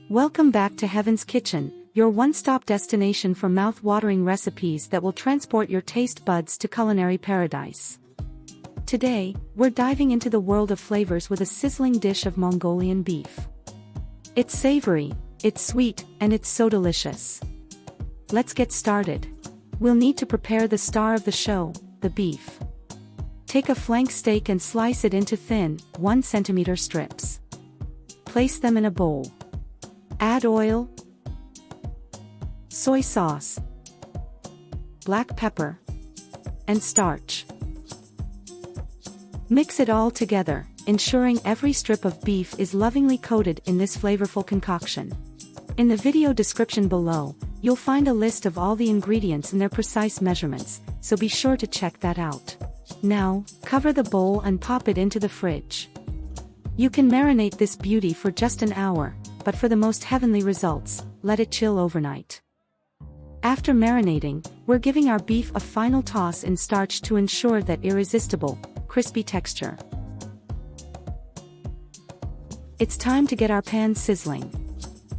Welcome back to Heaven's Kitchen, your one-stop destination for mouth-watering recipes that will transport your taste buds to culinary paradise. Today, we're diving into the world of flavors with a sizzling dish of Mongolian beef. It's savory, it's sweet, and it's so delicious. Let's get started. We'll need to prepare the star of the show, the beef. Take a flank steak and slice it into thin, 1 cm strips. Place them in a bowl. Add oil, soy sauce, black pepper, and starch. Mix it all together, ensuring every strip of beef is lovingly coated in this flavorful concoction. In the video description below, you'll find a list of all the ingredients and their precise measurements, so be sure to check that out. Now, cover the bowl and pop it into the fridge. You can marinate this beauty for just an hour, but for the most heavenly results, let it chill overnight. After marinating, we're giving our beef a final toss in starch to ensure that irresistible, crispy texture. It's time to get our pan sizzling.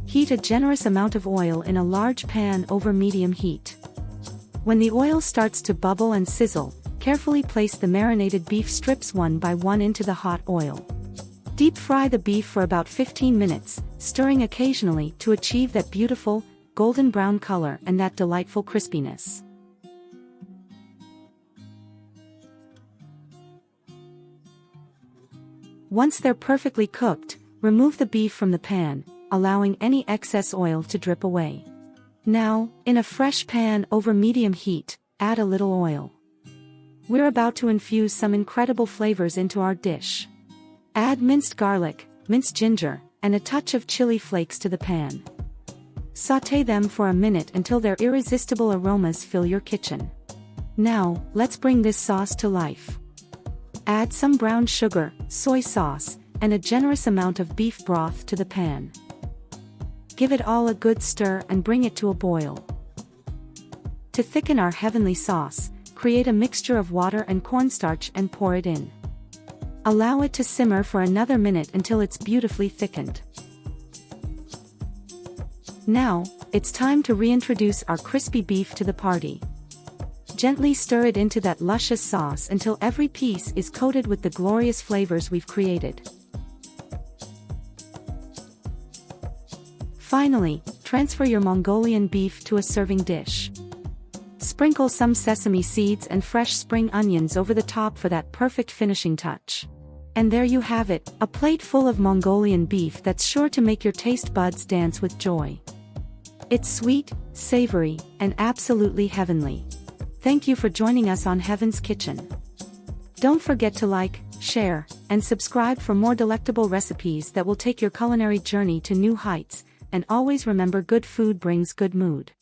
Heat a generous amount of oil in a large pan over medium heat. When the oil starts to bubble and sizzle, carefully place the marinated beef strips one by one into the hot oil. Deep fry the beef for about 15 minutes, stirring occasionally to achieve that beautiful, golden brown color and that delightful crispiness. Once they're perfectly cooked, remove the beef from the pan, allowing any excess oil to drip away. Now, in a fresh pan over medium heat, add a little oil. We're about to infuse some incredible flavors into our dish. Add minced garlic, minced ginger, and a touch of chili flakes to the pan. Sauté them for a minute until their irresistible aromas fill your kitchen. Now, let's bring this sauce to life. Add some brown sugar, soy sauce, and a generous amount of beef broth to the pan. Give it all a good stir and bring it to a boil. To thicken our heavenly sauce, create a mixture of water and cornstarch and pour it in. Allow it to simmer for another minute until it's beautifully thickened. Now, it's time to reintroduce our crispy beef to the party. Gently stir it into that luscious sauce until every piece is coated with the glorious flavors we've created. Finally, transfer your Mongolian beef to a serving dish. Sprinkle some sesame seeds and fresh spring onions over the top for that perfect finishing touch. And there you have it, a plate full of Mongolian beef that's sure to make your taste buds dance with joy. It's sweet, savory, and absolutely heavenly. Thank you for joining us on Heaven's Kitchen. Don't forget to like, share, and subscribe for more delectable recipes that will take your culinary journey to new heights, and always remember, good food brings good mood.